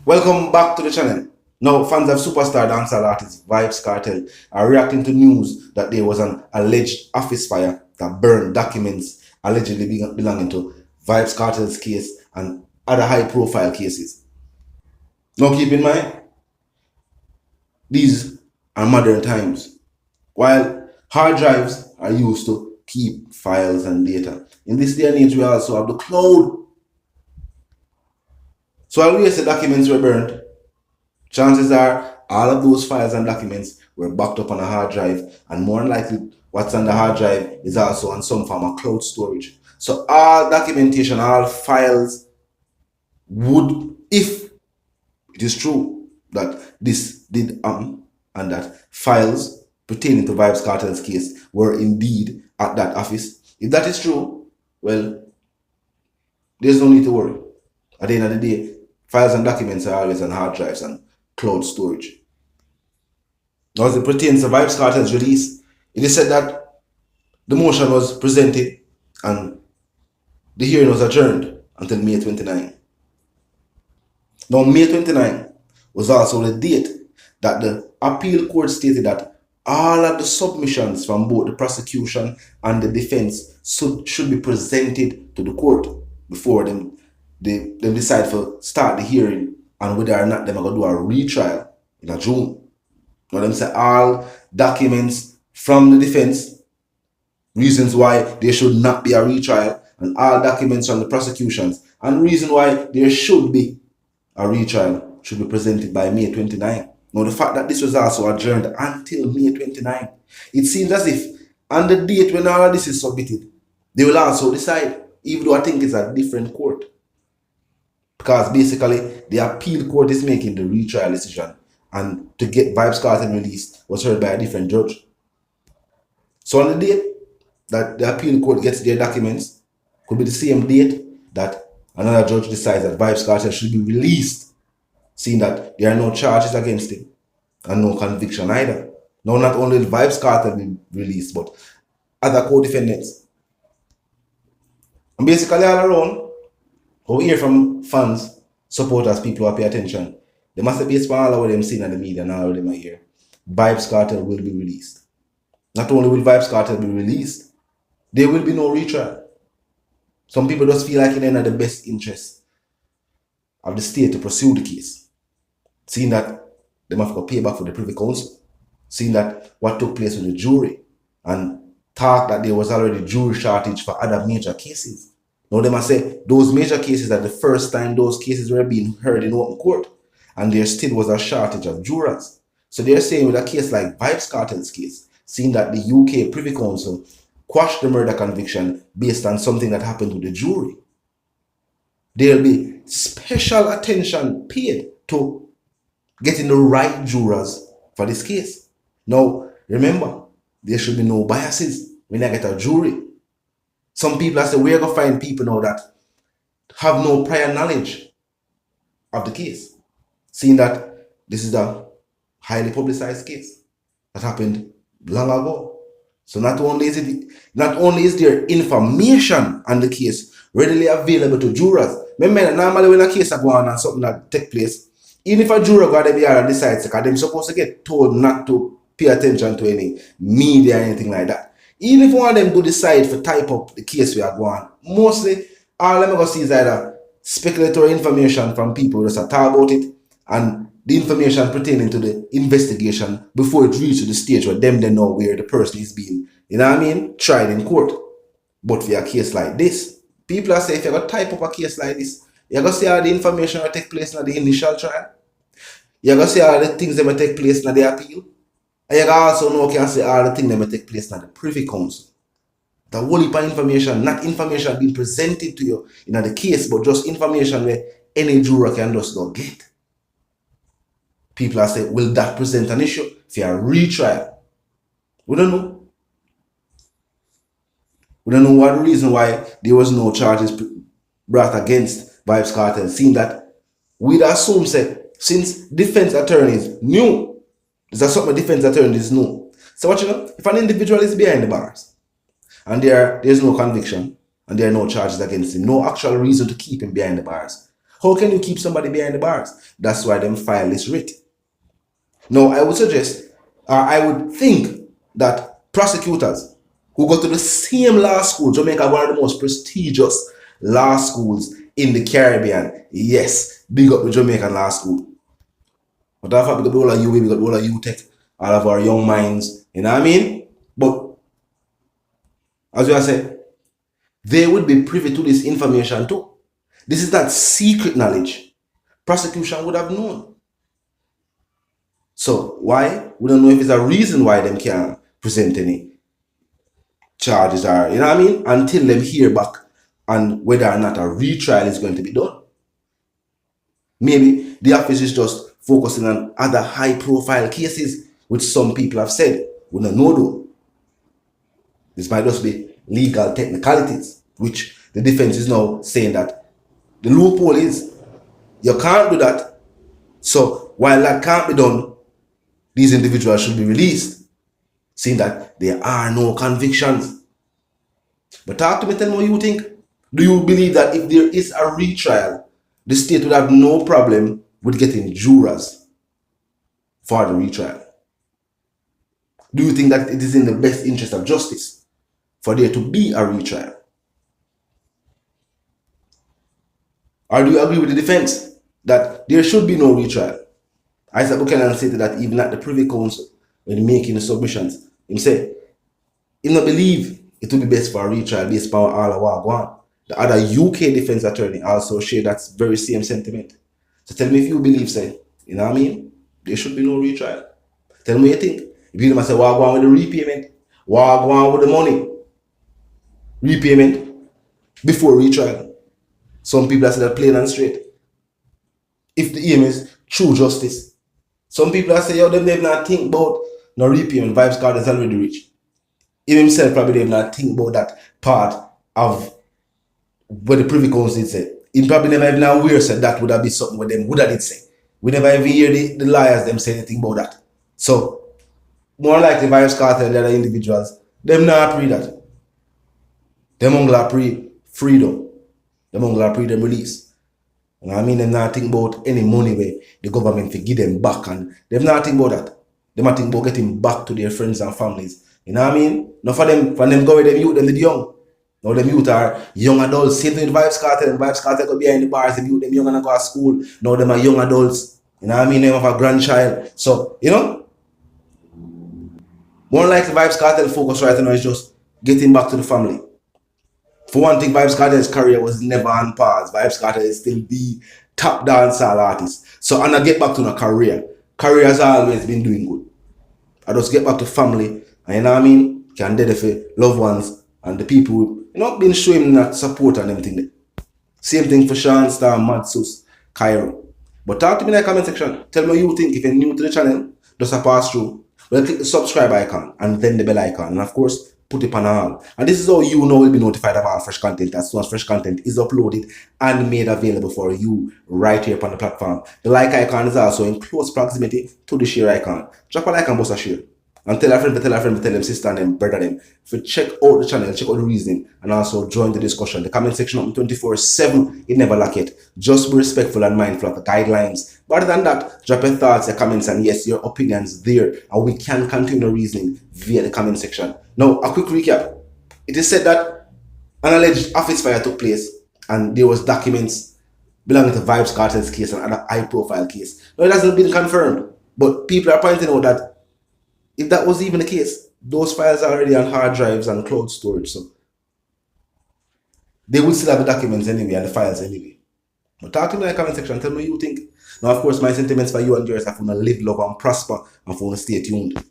Welcome back to the channel. Now, fans of superstar dancehall artist Vybz Kartel are reacting to news that there was an alleged office fire that burned documents allegedly belonging to Vybz Kartel's case and other high-profile cases. Now, keep in mind, these are modern times. While hard drives are used to keep files and data, in this day and age, we also have the cloud. So while we say documents were burned, chances are all of those files and documents were backed up on a hard drive, and more than likely, what's on the hard drive is also on some form of cloud storage. So all documentation, all files would, if it is true that this did and that files pertaining to Vybz Kartel's case were indeed at that office, if that is true, well, there's no need to worry. At the end of the day, files and documents are always on hard drives and cloud storage. Now, as it pertains to Vybz Kartel's release, it is said that the motion was presented and the hearing was adjourned until May 29. Now, May 29 was also the date that the appeal court stated that all of the submissions from both the prosecution and the defense should be presented to the court before they decide to start the hearing and whether or not they're going to do a retrial in June. Now, them say all documents from the defense, reasons why there should not be a retrial, and all documents from the prosecutions, and reason why there should be a retrial should be presented by May 29. Now, the fact that this was also adjourned until May 29, it seems as if on the date when all of this is submitted, they will also decide, even though I think it's a different court. Because basically, the appeal court is making the retrial decision, and to get Vybz Kartel released was heard by a different judge. So on the date that the appeal court gets their documents, could be the same date that another judge decides that Vybz Kartel should be released, seeing that there are no charges against him and no conviction either. Now, not only will Vybz Kartel be released, but other co-defendants. And basically all around, we hear from fans, supporters, people who pay attention. They must be small all of them seen in the media and all of them are here. Vybz Kartel will be released. Not only will Vybz Kartel be released, there will be no retrial. Some people just feel like it's in the best interest of the state to pursue the case, seeing that they have to pay back for the Privy Council, seeing that what took place with the jury, and talk that there was already jury shortage for other major cases. Now, they must say those major cases are the first time those cases were being heard in open court, and there still was a shortage of jurors. So they're saying with a case like Vybz Kartel's case, seeing that the UK Privy Council quashed the murder conviction based on something that happened to the jury, there'll be special attention paid to getting the right jurors for this case. Now, remember, there should be no biases when I get a jury. Some people are saying, we're going to find people now that have no prior knowledge of the case, seeing that this is a highly publicized case that happened long ago. So not only is there information on the case readily available to jurors. Remember, normally when a case is going on and something that take place, even if a juror got to be able to decide, because they're supposed to get told not to pay attention to any media or anything like that. Even if one of them do decide to type up the case we are going, mostly all I'm going to see is either speculatory information from people who just talk about it, and the information pertaining to the investigation before it reaches to the stage where they know where the person is being, tried in court. But for a case like this, people are saying if you're going to type up a case like this, you're going to see all the information that take place in the initial trial. You're going to see all the things that may take place in the appeal. And you also can see all the things that may take place in the Privy Council. The whole heap of information, not information being presented to you in the case, but just information where any juror can just go get. People are saying, will that present an issue for a retrial? We don't know. We don't know what the reason why there was no charges brought against Vybz Kartel, seeing that we'd assume, since defense attorneys knew, there's something defense attorneys know. So what you know, if an individual is behind the bars and there's no conviction and there are no charges against him, no actual reason to keep him behind the bars, How can you keep somebody behind the bars? That's why them file is writ. Now, I would suggest, or I would think that prosecutors who go to the same law school, Jamaica, one of the most prestigious law schools in the Caribbean. Yes, big up the Jamaican law school. But I thought we got all of you, we got all of you tech, all of our young minds, you know what I mean? But as I said, they would be privy to this information too. This is that secret knowledge. Prosecution would have known. So why? We don't know if it's a reason why them can't present any charges or, you know what I mean? Until them hear back on whether or not a retrial is going to be done. Maybe the office is just focusing on other high profile cases, which some people have said. We don't know though. This might just be legal technicalities, which the defense is now saying that the loophole is you can't do that. So while that can't be done, these individuals should be released, seeing that there are no convictions. But talk to me, tell me what you think. Do you believe that if there is a retrial, the state would have no problem with getting jurors for the retrial? Do you think that it is in the best interest of justice for there to be a retrial? Or do you agree with the defense that there should be no retrial? Isaac Buchanan stated that even at the Privy Council, when making the submissions, he said, he not believe it would be best for a retrial based on all of what going on. The other UK defense attorney also shared that very same sentiment. So tell me if you believe, say, you know what I mean? There should be no retrial. Tell me what you think. If you say, what going on with the repayment? What going on with the money? Repayment before retrial. Some people say that plain and straight. If the aim is true justice. Some people say, yo, them not think about no repayment. Vibes card is already rich. Even himself probably not think about that part of what the Privy Council did say. He probably never even aware said that would have been something with them would have did say. We never even hear the lawyers them say anything about that. So more likely Vibes Cartel and the other individuals, them not pre that. Them only pre freedom. Them only pre them release. You know what I mean? Them not think about any money where the government will give them back, and them not think about that. Them not think about getting back to their friends and families. You know what I mean? Not for them go with them youth, them the young. Now them youth are young adults. Same thing with Vibes Cartel. And Vibes Cartel go behind the bars, them youth, them young and go to school. Now them are young adults. You know what I mean? They have a grandchild. So, you know, more likely Vibes Cartel focus right now is just getting back to the family. For one thing, Vibes Cartel's career was never on pause. Vibes Cartel is still the top dancehall artist. So, and I get back to my career. Career has always been doing good. I just get back to family, and you know what I mean? Can dedicate loved ones and the people, you know, been showing that support and everything. Same thing for Sean Star, Matsus, Cairo. But talk to me in the comment section. Tell me what you think. If you're new to the channel, just a pass through. Well, click the subscribe icon and then the bell icon. And of course, put it on all. And this is how you know will be notified of all fresh content as soon as fresh content is uploaded and made available for you right here upon the platform. The like icon is also in close proximity to the share icon. Drop a like and bust a share. And tell a friend, tell them sister and them, brother them. If you check out the channel, check out the reasoning, and also join the discussion. The comment section open 24/7, it never lack it. Just be respectful and mindful of the guidelines. But other than that, drop your thoughts, your comments, and yes, your opinions there. And we can continue reasoning via the comment section. Now, a quick recap. It is said that an alleged office fire took place, and there was documents belonging to Vibes Cartel's case and other high-profile case. Now, it hasn't been confirmed, but people are pointing out that if that was even the case, those files are already on hard drives and cloud storage, so they would still have the documents anyway and the files anyway. But talk to me in the comment section, tell me what you think. Now, of course, my sentiments for you and yours are for to live, love, and prosper, and for to stay tuned.